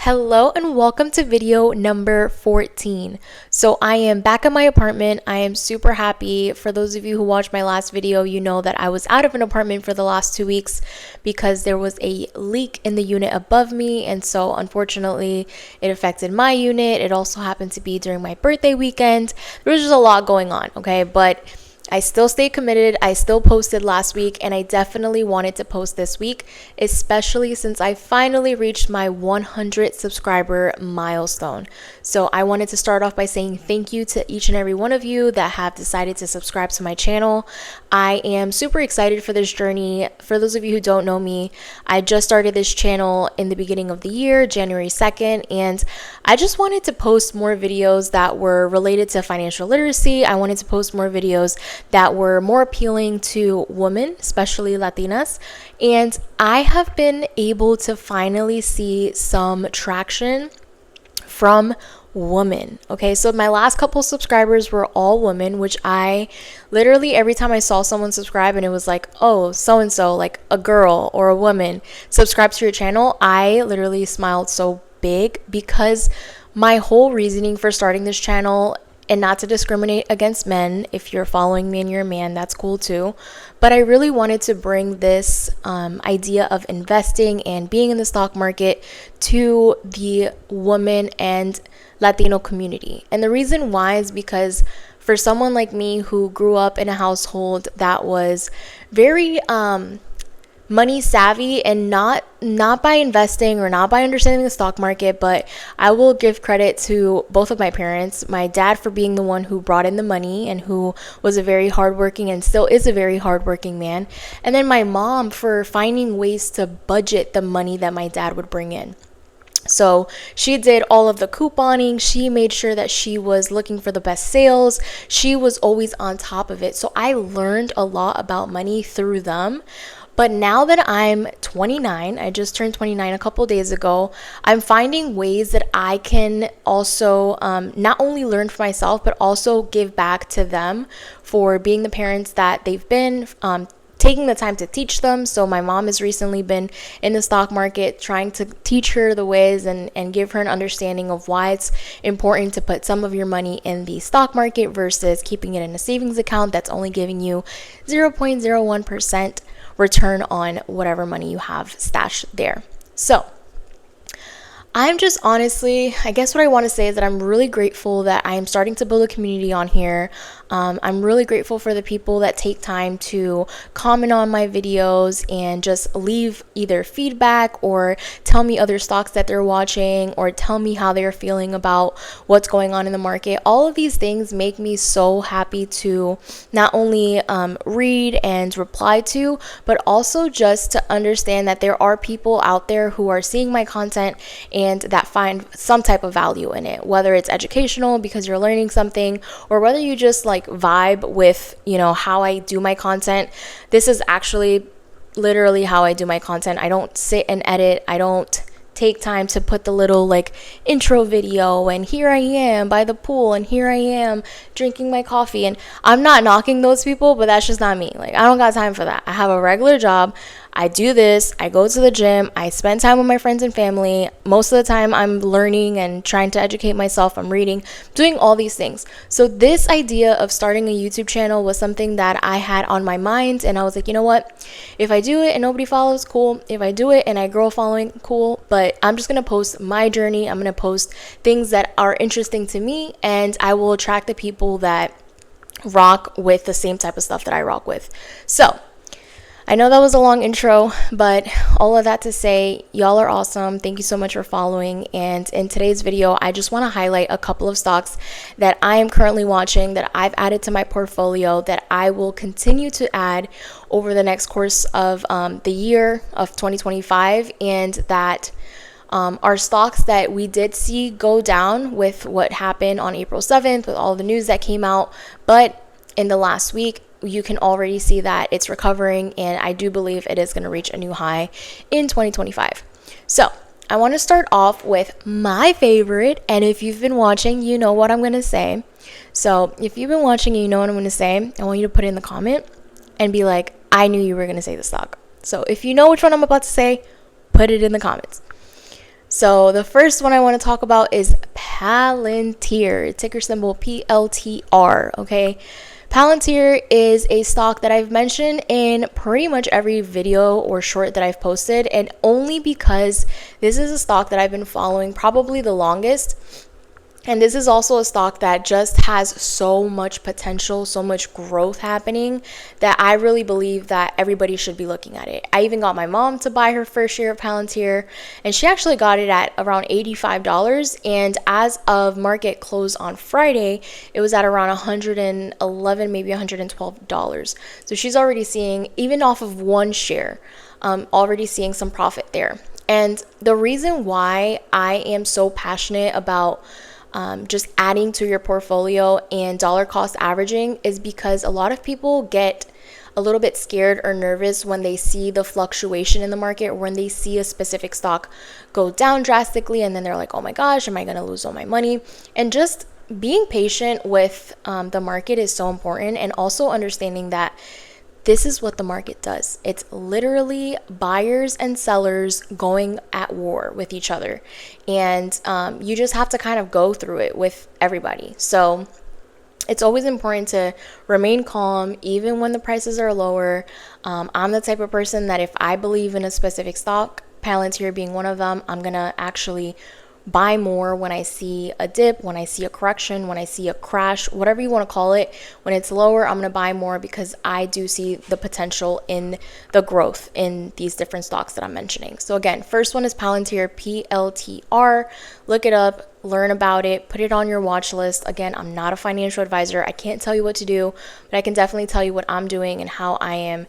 Hello and welcome to video number 14. So I am back at my apartment. I am super happy. For those of you who watched my last video, you know that I was out of an apartment for the last 2 weeks because there was a leak in the unit above me, and so unfortunately it affected my unit. It also happened to be during my birthday weekend. There was just a lot going on, okay? But I still stayed committed. I still posted last week, and I definitely wanted to post this week, especially since I finally reached my 100 subscriber milestone. So I wanted to start off by saying thank you to each and every one of you that have decided to subscribe to my channel. I am super excited for this journey. For those of you who don't know me, I just started this channel in the beginning of the year, January 2nd, and I just wanted to post more videos that were related to financial literacy. I wanted to post more videos that were more appealing to women, especially Latinas. And I have been able to finally see some traction from women. Okay, so my last couple subscribers were all women, which I literally, every time I saw someone subscribe and it was like, oh, so and so, like a girl or a woman subscribes to your channel, I literally smiled so big, because my whole reasoning for starting this channel, and not to discriminate against men, if you're following me and you're a man, that's cool too, but I really wanted to bring this idea of investing and being in the stock market to the woman and Latino community. And the reason why is because for someone like me who grew up in a household that was very money savvy, and not by investing or not by understanding the stock market, but I will give credit to both of my parents. My dad for being the one who brought in the money and who was a very hardworking and still is a very hardworking man, and then my mom for finding ways to budget the money that my dad would bring in. So she did all of the couponing. She made sure that she was looking for the best sales. She was always on top of it. So I learned a lot about money through them. But now that I'm 29, I just turned 29 a couple days ago, I'm finding ways that I can also not only learn for myself, but also give back to them for being the parents that they've been, taking the time to teach them. So my mom has recently been in the stock market, trying to teach her the ways and give her an understanding of why it's important to put some of your money in the stock market versus keeping it in a savings account that's only giving you 0.01% return on whatever money you have stashed there. So I'm just honestly, I guess what I want to say is that I'm really grateful that I am starting to build a community on here. I'm really grateful for the people that take time to comment on my videos and just leave either feedback or tell me other stocks that they're watching or tell me how they're feeling about what's going on in the market. All of these things make me so happy to not only read and reply to, but also just to understand that there are people out there who are seeing my content and that find some type of value in it, whether it's educational because you're learning something, or whether you just like vibe with, how I do my content. This is actually literally how I do my content. I don't sit and edit. I don't take time to put the little like intro video and here I am by the pool and here I am drinking my coffee. And I'm not knocking those people, but that's just not me. Like, I don't got time for that. I have a regular job. I do this, I go to the gym, I spend time with my friends and family. Most of the time I'm learning and trying to educate myself, I'm reading, doing all these things. So this idea of starting a YouTube channel was something that I had on my mind, and I was like, you know what? If I do it and nobody follows, cool. If I do it and I grow a following, cool. But I'm just gonna post my journey. I'm gonna post things that are interesting to me, and I will attract the people that rock with the same type of stuff that I rock with. So I know that was a long intro, but all of that to say, y'all are awesome. Thank you so much for following. And in today's video, I just want to highlight a couple of stocks that I am currently watching, that I've added to my portfolio, that I will continue to add over the next course of the year of 2025, and that are stocks that we did see go down with what happened on April 7th, with all the news that came out. But in the last week, you can already see that it's recovering, and I do believe it is going to reach a new high in 2025. So I want to start off with my favorite, and if you've been watching, you know what I'm going to say. So if you've been watching and you know what I'm going to say, I want you to put it in the comment and be like, I knew you were going to say the stock. So if you know which one I'm about to say, put it in the comments. So the first one I want to talk about is Palantir, ticker symbol PLTR, okay? Palantir is a stock that I've mentioned in pretty much every video or short that I've posted, and only because this is a stock that I've been following probably the longest. And this is also a stock that just has so much potential, so much growth happening, that I really believe that everybody should be looking at it. I even got my mom to buy her first share of Palantir, and she actually got it at around $85. And as of market close on Friday, it was at around $111, maybe $112. So she's already seeing, even off of one share, already seeing some profit there. And the reason why I am so passionate about just adding to your portfolio and dollar cost averaging is because a lot of people get a little bit scared or nervous when they see the fluctuation in the market, or when they see a specific stock go down drastically, and then they're like, oh my gosh, am I going to lose all my money? And just being patient with the market is so important, and also understanding that this is what the market does. It's literally buyers and sellers going at war with each other. And you just have to kind of go through it with everybody. So it's always important to remain calm, even when the prices are lower. I'm the type of person that if I believe in a specific stock, Palantir being one of them, I'm going to actually buy more when I see a dip, when I see a correction, when I see a crash, whatever you want to call it. When it's lower, I'm going to buy more because I do see the potential in the growth in these different stocks that I'm mentioning. So again, first one is Palantir, PLTR. Look it up, learn about it, put it on your watch list. Again, I'm not a financial advisor. I can't tell you what to do, but I can definitely tell you what I'm doing and how I am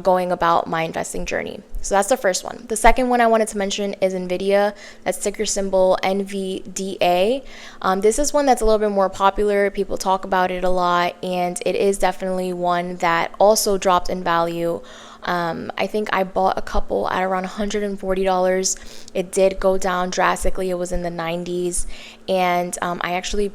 going about my investing journey. So that's the first one. The second one I wanted to mention is NVIDIA. That's ticker symbol NVDA. This is one that's a little bit more popular. People talk about it a lot, and it is definitely one that also dropped in value. I think I bought a couple at around $140. It did go down drastically. It was in the 90s. And I actually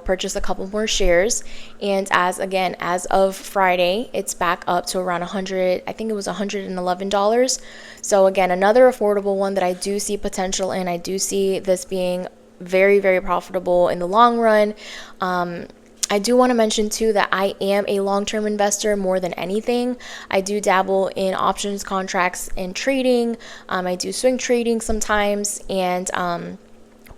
purchased a couple more shares. And as of Friday, it's back up to around 100. I think it was $111. So again, another affordable one that I do see potential in. I do see this being very, very profitable in the long run. I do want to mention too that I am a long-term investor more than anything. I do dabble in options contracts and trading. I do swing trading sometimes, and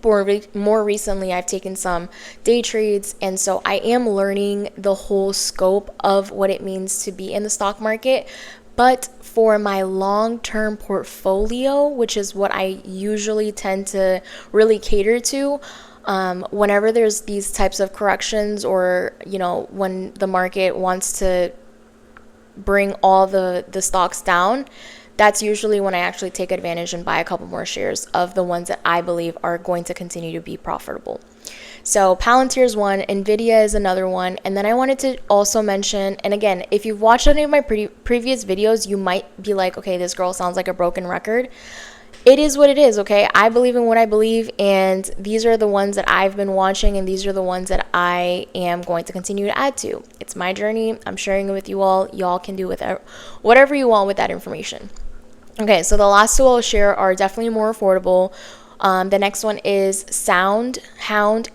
more recently I've taken some day trades, and so I am learning the whole scope of what it means to be in the stock market. But for my long-term portfolio, which is what I usually tend to really cater to, whenever there's these types of corrections, or when the market wants to bring all the stocks down, that's usually when I actually take advantage and buy a couple more shares of the ones that I believe are going to continue to be profitable. So Palantir is one, NVIDIA is another one. And then I wanted to also mention, and again, if you've watched any of my previous videos, you might be like, okay, this girl sounds like a broken record. It is what it is, okay? I believe in what I believe, and these are the ones that I've been watching, and these are the ones that I am going to continue to add to. It's my journey. I'm sharing it with you all. Y'all can do with whatever you want with that information. Okay, so the last two I'll share are definitely more affordable. The next one is Hound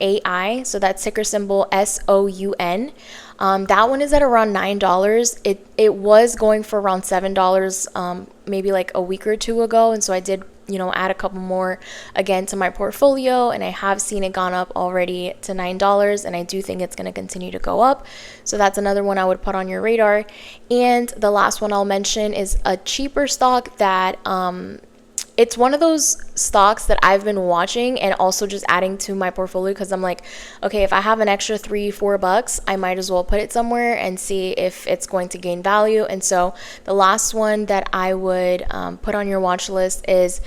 AI. So that's ticker symbol SOUN. That one is at around $9. It was going for around $7 maybe like a week or two ago, and so I did add a couple more again to my portfolio, and I have seen it gone up already to $9, and I do think it's going to continue to go up. So that's another one I would put on your radar. And the last one I'll mention is a cheaper stock that it's one of those stocks that I've been watching and also just adding to my portfolio, because I'm like, okay, if I have an extra $3-4, I might as well put it somewhere and see if it's going to gain value. And so the last one that I would put on your watch list is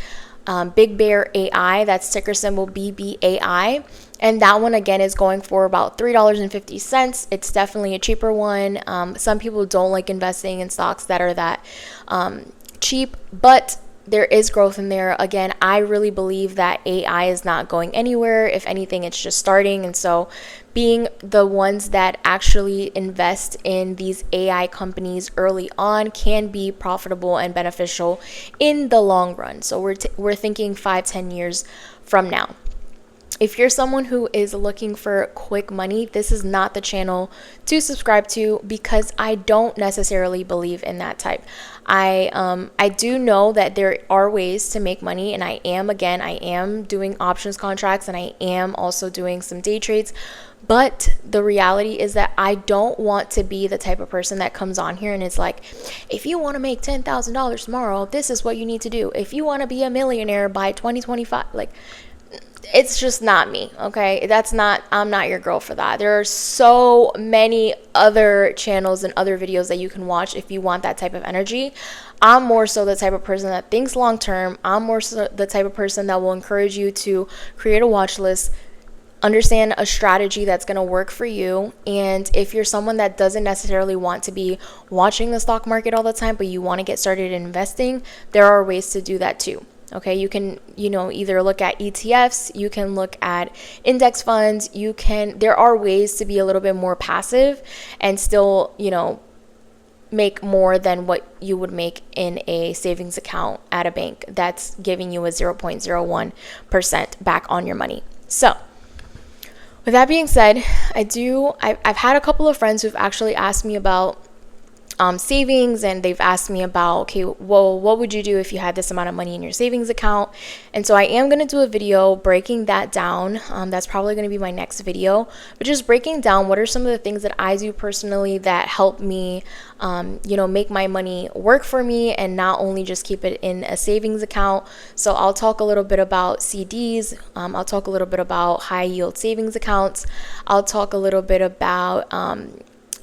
Big Bear AI. That's ticker symbol BBAI. And that one again is going for about $3.50. It's definitely a cheaper one. Some people don't like investing in stocks that are that cheap, but there is growth in there. Again, I really believe that AI is not going anywhere. If anything, it's just starting. And so being the ones that actually invest in these AI companies early on can be profitable and beneficial in the long run. So we're thinking 5-10 years from now. If you're someone who is looking for quick money, this is not the channel to subscribe to, because I don't necessarily believe in that type. I do know that there are ways to make money, and I am doing options contracts, and I am also doing some day trades. But the reality is that I don't want to be the type of person that comes on here and is like, if you want to make $10,000 tomorrow, this is what you need to do. If you want to be a millionaire by 2025, like, it's just not me. Okay, I'm not your girl for that. There are so many other channels and other videos that you can watch if you want that type of energy. I'm more so the type of person that thinks long term. I'm more so the type of person that will encourage you to create a watch list, understand a strategy that's going to work for you. And if you're someone that doesn't necessarily want to be watching the stock market all the time, but you want to get started in investing, there are ways to do that too. Okay, you can, either look at ETFs, you can look at index funds, there are ways to be a little bit more passive and still, make more than what you would make in a savings account at a bank that's giving you a 0.01% back on your money. So with that being said, I've had a couple of friends who've actually asked me about savings, and they've asked me about, okay, well, what would you do if you had this amount of money in your savings account? And so I am going to do a video breaking that down. That's probably going to be my next video, but just breaking down what are some of the things that I do personally that help me, make my money work for me and not only just keep it in a savings account. So I'll talk a little bit about CDs. I'll talk a little bit about high yield savings accounts. I'll talk a little bit about,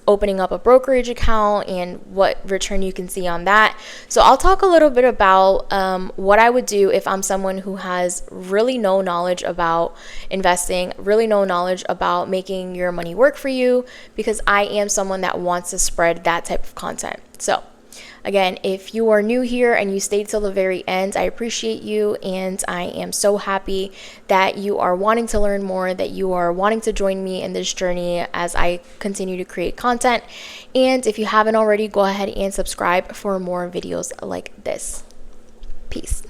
opening up a brokerage account and what return you can see on that. So I'll talk a little bit about what I would do if I'm someone who has really no knowledge about investing, really no knowledge about making your money work for you, because I am someone that wants to spread that type of content. So again, if you are new here and you stayed till the very end, I appreciate you, and I am so happy that you are wanting to learn more, that you are wanting to join me in this journey as I continue to create content. And if you haven't already, go ahead and subscribe for more videos like this. Peace.